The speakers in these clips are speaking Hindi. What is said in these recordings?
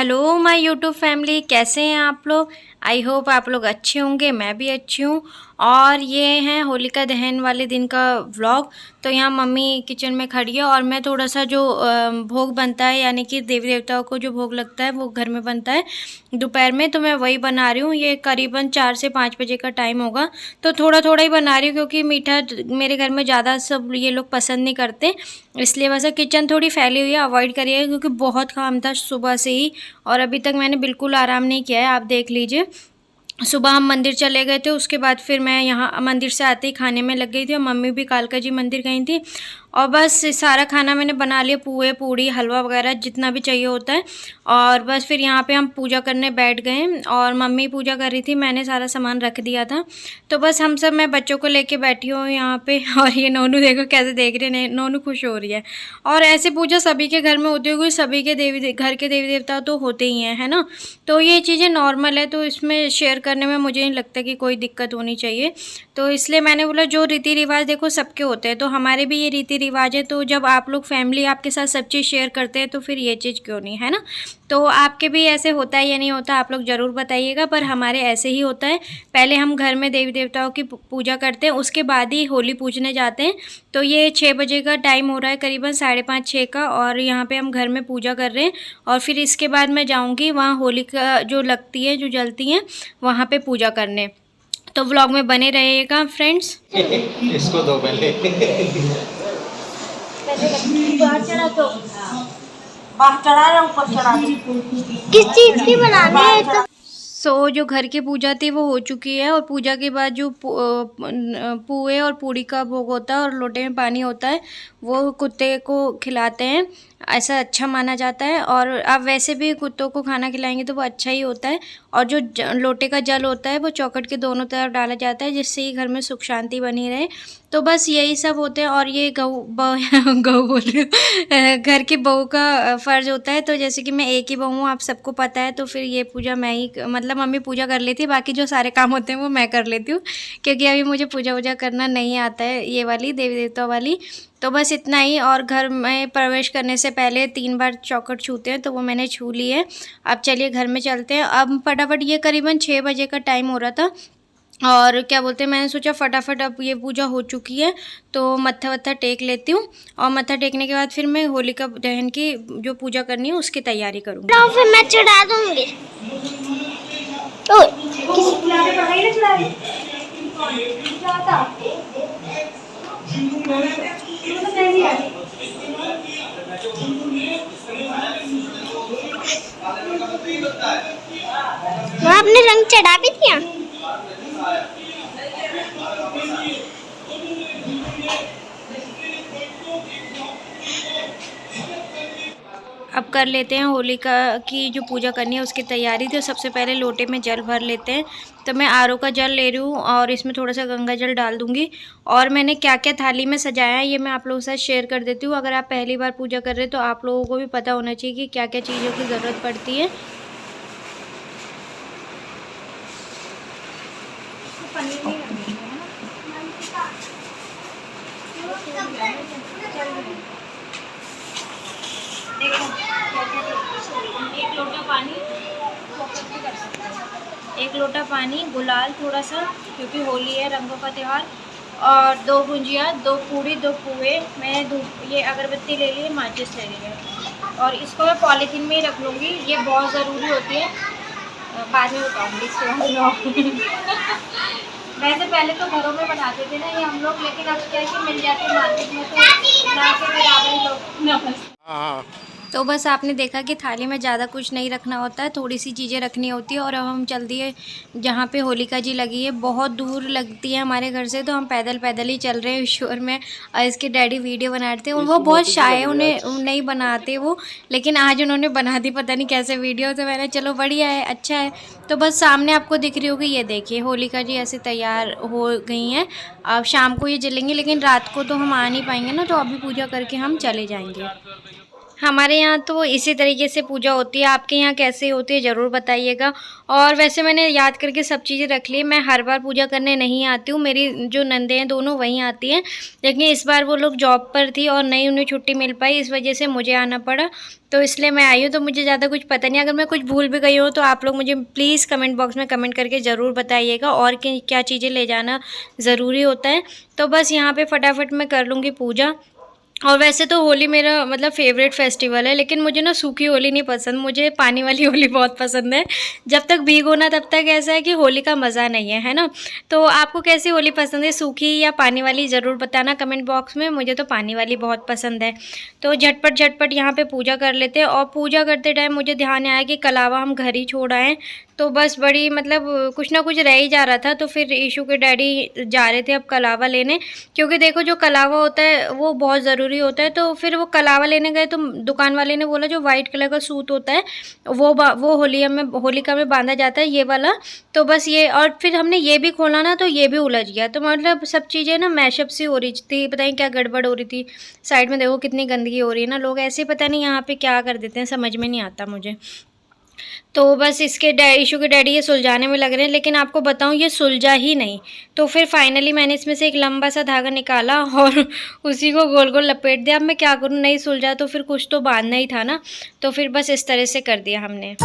हेलो माय यूट्यूब फैमिली, कैसे हैं आप लोग। आई होप आप लोग अच्छे होंगे, मैं भी अच्छी हूँ। और ये है होलिका दहन वाले दिन का व्लॉग। तो यहाँ मम्मी किचन में खड़ी है और मैं थोड़ा सा जो भोग बनता है, यानी कि देवी देवताओं को जो भोग लगता है वो घर में बनता है दोपहर में, तो मैं वही बना रही हूँ। ये करीबन 4 से 5 बजे का टाइम होगा, तो थोड़ा थोड़ा ही बना रही हूँ क्योंकि मीठा मेरे घर में ज़्यादा सब ये लोग पसंद नहीं करते, इसलिए वैसे किचन थोड़ी फैली हुई है, अवॉइड करिएगा क्योंकि बहुत काम था सुबह से ही और अभी तक मैंने बिल्कुल आराम नहीं किया है। आप देख लीजिए, सुबह हम मंदिर चले गए थे, उसके बाद फिर मैं यहाँ मंदिर से आते ही खाने में लग गई थी और मम्मी भी कालका जी मंदिर गई थी। और बस सारा खाना मैंने बना लिया, पुए पूड़ी हलवा वगैरह जितना भी चाहिए होता है। और बस फिर यहाँ पे हम पूजा करने बैठ गए और मम्मी पूजा कर रही थी, मैंने सारा सामान रख दिया था। तो बस हम सब, मैं बच्चों को लेके बैठी हूँ यहाँ पे। और ये नोनू देखो कैसे देख रहे हैं, नोनू खुश हो रही है। और ऐसे पूजा सभी के घर में होती होगी, सभी के घर के देवी देवता तो होते ही हैं, है ना। तो ये चीज़ें नॉर्मल है, तो इसमें शेयर करने में मुझे नहीं लगता कि कोई दिक्कत होनी चाहिए। तो इसलिए मैंने बोला जो रीति रिवाज देखो सबके होते हैं, तो हमारे भी ये रीति रिवाज है। तो जब आप लोग फैमिली आपके साथ सब चीज़ शेयर करते हैं तो फिर ये चीज़ क्यों नहीं, है ना। तो आपके भी ऐसे होता है या नहीं होता, आप लोग ज़रूर बताइएगा। पर हमारे ऐसे ही होता है, पहले हम घर में देवी देवताओं की पूजा करते हैं, उसके बाद ही होली पूजने जाते हैं। तो ये 6 बजे का टाइम हो रहा है, करीबन 5:30-6 का, और यहाँ पे हम घर में पूजा कर रहे हैं। और फिर इसके बाद मैं जाऊँगी वहाँ होलिका जो लगती है, जो जलती हैं, वहाँ पर पूजा करने। तो व्लॉग में बने रहिएगा फ्रेंड्स। इसको दो पहले। बाहर चढ़ा दो, बाहर चढ़ा रहा, ऊपर चढ़ा दो। किस चीज की बनानी है तो? सो जो घर की पूजा थी वो हो चुकी है, और पूजा के बाद जो पुए और पूड़ी का भोग होता है और लोटे में पानी होता है वो कुत्ते को खिलाते हैं, ऐसा अच्छा माना जाता है। और आप वैसे भी कुत्तों को खाना खिलाएंगे तो वो अच्छा ही होता है। और जो लोटे का जल होता है वो चौखट के दोनों तरफ डाला जाता है, जिससे ही घर में सुख शांति बनी रहे। तो बस यही सब होते हैं। और ये गऊ बोल रही हूँ, घर की बहू का फ़र्ज़ होता है। तो जैसे कि मैं एक ही बहू हूँ, आप सबको पता है, तो फिर ये पूजा मैं ही, मतलब मम्मी पूजा कर लेती है, बाकी जो सारे काम होते हैं वो मैं कर लेती हूँ क्योंकि अभी मुझे पूजा वूजा करना नहीं आता है, ये वाली देवी देवता वाली। तो बस इतना ही। और घर में प्रवेश करने से पहले 3 बार चौखट छूते हैं, तो वो मैंने छू ली है। अब चलिए घर में चलते हैं। अब फटाफट, ये करीबन 6 बजे का टाइम हो रहा था और क्या बोलते हैं, मैंने सोचा फटाफट, अब ये पूजा हो चुकी है तो मत्था वत्था टेक लेती हूँ। और मत्था टेकने के बाद फिर मैं होलिका दहन की जो पूजा करनी है उसकी तैयारी करूँगी। तो फिर मैं चढ़ा दूंगी। वहाँ आपने रंग चढ़ा भी दिया? अब कर लेते हैं होलिका की जो पूजा करनी है उसकी तैयारी। तो सबसे पहले लोटे में जल भर लेते हैं। तो मैं आरओ का जल ले रही हूँ और इसमें थोड़ा सा गंगा जल डाल दूँगी। और मैंने क्या क्या थाली में सजाया है ये मैं आप लोगों के साथ शेयर कर देती हूँ। अगर आप पहली बार पूजा कर रहे हैं तो आप लोगों को भी पता होना चाहिए कि क्या क्या चीज़ों की ज़रूरत पड़ती है। देखो एक लोटा पानी, एक लोटा पानी, गुलाल थोड़ा सा क्योंकि होली है, रंगों का त्यौहार, और 2 गुंजिया, 2 पूड़ी, 2 पुए। मैंने धूप, ये अगरबत्ती ले ली, माचिस ले ली है। और इसको मैं पॉलीथीन में ही रख लूँगी, ये बहुत ज़रूरी होती है। बाद में बताऊँगी इसके बाद। वैसे पहले तो घरों में बनाते थे ना ये हम लोग, लेकिन अब क्या है कि मिल जाते हैं मार्केट में, तो ना के बराबर ही लोग ना बस। तो बस आपने देखा कि थाली में ज़्यादा कुछ नहीं रखना होता है, थोड़ी सी चीज़ें रखनी होती है। और अब हम चल दिए जहाँ पे होलिका जी लगी है, बहुत दूर लगती है हमारे घर से, तो हम पैदल पैदल ही चल रहे हैं शोर में। और इसके डैडी वीडियो बनाते हैं और वो बहुत शाय है, उन्हें नहीं बनाते वो, लेकिन आज उन्होंने बना दी पता नहीं कैसे वीडियो। तो मैंने चलो बढ़िया है, अच्छा है। तो बस सामने आपको दिख रही होगी, ये देखिए होलिका जी ऐसे तैयार हो गई हैं। अब शाम को ये जलेंगे, लेकिन रात को तो हम आ नहीं पाएंगे ना, तो अभी पूजा करके हम चले जाएंगे। हमारे यहाँ तो इसी तरीके से पूजा होती है। आपके यहाँ कैसे होती है ज़रूर बताइएगा। और वैसे मैंने याद करके सब चीज़ें रख ली। मैं हर बार पूजा करने नहीं आती हूँ, मेरी जो नंदे हैं दोनों वहीं आती हैं, लेकिन इस बार वो लोग जॉब पर थी और नहीं उन्हें छुट्टी मिल पाई, इस वजह से मुझे आना पड़ा, तो इसलिए मैं आई हूँ। तो मुझे ज़्यादा कुछ पता नहीं, अगर मैं कुछ भूल भी गई हूँ तो आप लोग मुझे प्लीज़ कमेंट बॉक्स में कमेंट करके ज़रूर बताइएगा और क्या चीज़ें ले जाना ज़रूरी होता है। तो बस यहाँ पे फटाफट मैं कर लूँगी पूजा। और वैसे तो होली मेरा मतलब फ़ेवरेट फेस्टिवल है, लेकिन मुझे ना सूखी होली नहीं पसंद, मुझे पानी वाली होली बहुत पसंद है। जब तक भीगो ना तब तक ऐसा है कि होली का मज़ा नहीं है ना। तो आपको कैसी होली पसंद है, सूखी या पानी वाली, ज़रूर बताना कमेंट बॉक्स में। मुझे तो पानी वाली बहुत पसंद है। तो झटपट झटपट यहाँ पे पूजा कर लेते हैं। और पूजा करते टाइम मुझे ध्यान आया कि कलावा हम घर ही छोड़ आएँ, तो बस बड़ी मतलब कुछ ना कुछ रह ही जा रहा था। तो फिर ईशू के डैडी जा रहे थे अब कलावा लेने, क्योंकि देखो जो कलावा होता है वो बहुत ज़रूरी होता है। तो फिर वो कलावा लेने गए तो दुकान वाले ने बोला जो वाइट कलर का सूत होता है वो होलिका में बांधा जाता है, ये वाला। तो बस ये, और फिर हमने ये भी खोला ना तो ये भी उलझ गया। तो मतलब सब चीज़ें ना मैशअप सी हो रही थी, पता नहीं क्या गड़बड़ हो रही थी। साइड में देखो कितनी गंदगी हो रही है ना, लोग ऐसे पता नहीं यहाँ पे क्या कर देते हैं, समझ में नहीं आता मुझे। तो बस इसके इशू के डैडी ये सुलझाने में लग रहे हैं, लेकिन आपको बताऊं ये सुलझा ही नहीं। तो फिर फाइनली मैंने इसमें से एक लंबा सा धागा निकाला और उसी को गोल गोल लपेट दिया। अब मैं क्या करूं, नहीं सुलझा तो फिर कुछ तो बांधना ही था ना। तो फिर बस इस तरह से कर दिया हमने।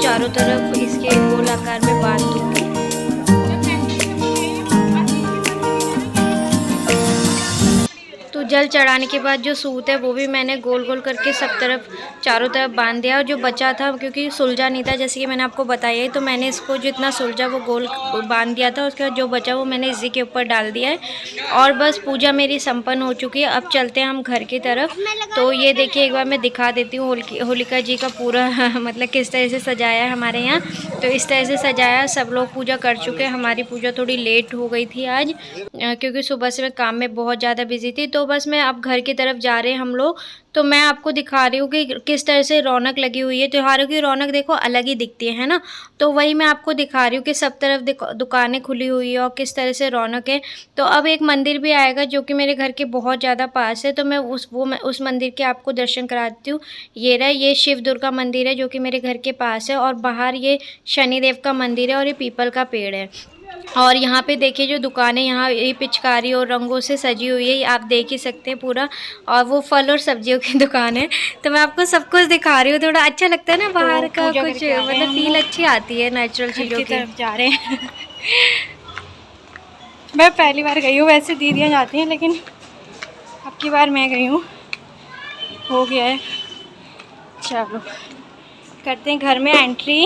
चारों तरफ इसके गोल आकार में बांध दूंगी। तो जल चढ़ाने के बाद जो सूत है वो भी मैंने गोल गोल करके सब तरफ चारों तरफ बांध दिया। और जो बचा था, क्योंकि सुलझा नहीं था जैसे कि मैंने आपको बताया है, तो मैंने इसको जितना सुलझा वो गोल बांध दिया था। उसके बाद जो बचा वो मैंने इसी के ऊपर डाल दिया है। और बस पूजा मेरी संपन्न हो चुकी है। अब चलते हैं हम घर की तरफ। तो ये देखिए एक बार मैं दिखा देती हूँ होलिका जी का पूरा मतलब किस तरह से सजाया है हमारे यहाँ। तो इस तरह से सजाया, सब लोग पूजा कर चुके हैं। हमारी पूजा थोड़ी लेट हो गई थी आज, क्योंकि सुबह से मैं काम में बहुत ज़्यादा बिजी थी। तो बस मैं अब घर की तरफ जा रहे हैं हम लोग। तो मैं आपको दिखा रही हूँ कि किस तरह से रौनक लगी हुई है। त्योहारों की रौनक देखो अलग ही दिखती है ना। तो वही मैं आपको दिखा रही हूँ कि सब तरफ दुकानें खुली हुई है और किस तरह से रौनक है। तो अब एक मंदिर भी आएगा जो कि मेरे घर के बहुत ज़्यादा पास है, तो मैं उस मंदिर के आपको दर्शन कराती हूँ। ये रहा, ये शिव दुर्गा मंदिर है जो कि मेरे घर के पास है। और बाहर ये शनिदेव का मंदिर है और ये पीपल का पेड़ है। और यहाँ पे देखिए जो दुकानें, यहाँ ये पिचकारी और रंगों से सजी हुई है, आप देख ही सकते हैं पूरा। और वो फल और सब्जियों की दुकान है। तो मैं आपको सब कुछ दिखा रही हूँ, थोड़ा अच्छा लगता है ना बाहर का कुछ, मतलब फील अच्छी आती है नेचुरल चीज़ों की तरफ जा रहे हैं। मैं पहली बार गई हूँ, वैसे दीदियाँ जाती हैं, लेकिन अब की बार मैं गई हूँ, हो गया है। चलो करते हैं घर में एंट्री।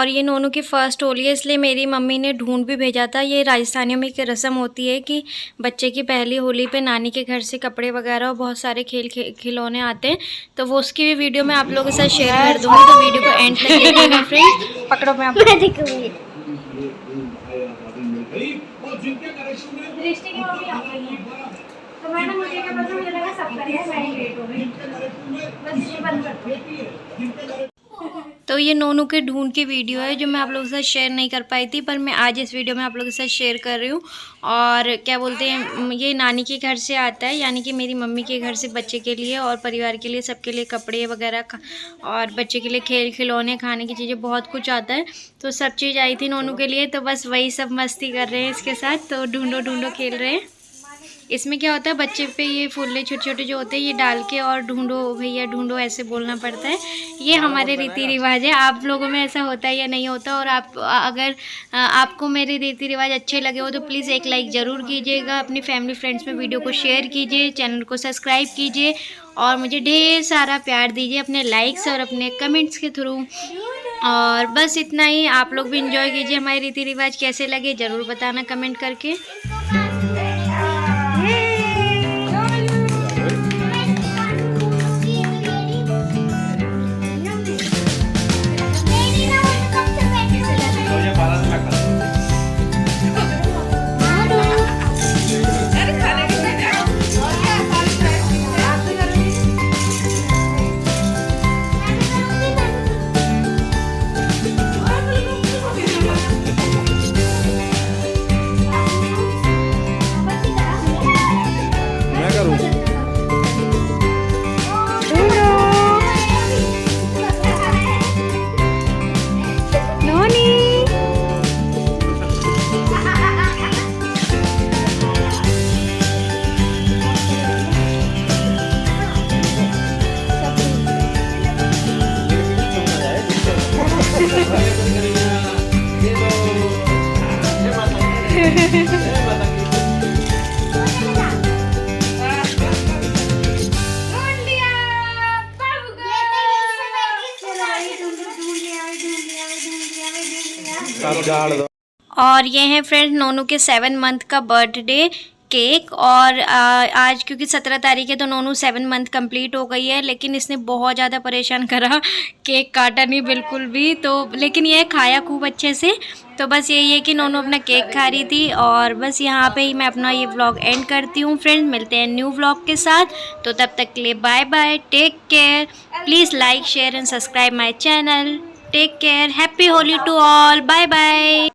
और ये नोनू की फ़र्स्ट होली है, इसलिए मेरी मम्मी ने ढूंढ भी भेजा था। ये राजस्थानियों में एक रस्म होती है कि बच्चे की पहली होली पे नानी के घर से कपड़े वगैरह और बहुत सारे खिलौने आते हैं, तो वो उसकी भी वीडियो मैं आप लोगों के साथ शेयर कर दूँगी, तो वीडियो को एंड तक देखिएगा फ्रेंड्स। पकड़ो मैं मैं दिखूंगी। तो मैंने मुझे क्या पता, मुझे लगा सब करेंगे, मैं ही लेट हो गई, बस ये बंद करती। तो ये नोनू के ढूंढ की वीडियो है जो मैं आप लोगों के साथ शेयर नहीं कर पाई थी, पर मैं आज इस वीडियो में आप लोगों के साथ शेयर कर रही हूँ। और क्या बोलते हैं, ये नानी के घर से आता है, यानी कि मेरी मम्मी के घर से बच्चे के लिए और परिवार के लिए सबके लिए कपड़े वगैरह और बच्चे के लिए खिलौने, खाने की चीज़ें, बहुत कुछ आता है। तो सब चीज़ आई थी नोनू के लिए, तो बस वही सब मस्ती कर रहे हैं इसके साथ। तो ढूंढो ढूंढो खेल रहे हैं। इसमें क्या होता है, बच्चे पे ये फुल्ले छोटे छोटे जो होते हैं ये डाल के और ढूंढो भैया ढूंढो ऐसे बोलना पड़ता है। ये हमारे रीति रिवाज है। आप लोगों में ऐसा होता है या नहीं होता? और आप अगर आपको मेरे रीति रिवाज अच्छे लगे हो तो प्लीज़ एक लाइक ज़रूर कीजिएगा, अपनी फैमिली फ्रेंड्स में वीडियो को शेयर कीजिए, चैनल को सब्सक्राइब कीजिए और मुझे ढेर सारा प्यार दीजिए अपने लाइक्स और अपने कमेंट्स के थ्रू। और बस इतना ही। आप लोग भी इंजॉय कीजिए। हमारे रीति रिवाज कैसे लगे ज़रूर बताना कमेंट करके। और ये है फ्रेंड्स नोनू के 7 मंथ का बर्थडे केक। और आज क्योंकि 17 तारीख है तो नोनू 7 मंथ कंप्लीट हो गई है, लेकिन इसने बहुत ज़्यादा परेशान करा, केक काटा नहीं बिल्कुल भी। तो लेकिन ये खाया खूब अच्छे से। तो बस यही है कि नोनू अपना केक खा रही थी। और बस यहाँ पे ही मैं अपना ये व्लॉग एंड करती हूँ फ्रेंड्स। मिलते हैं न्यू व्लॉग के साथ, तो तब तक के लिए bye bye, take care. Please like share and subscribe my channel. Take care. Happy Holi to all. Bye bye.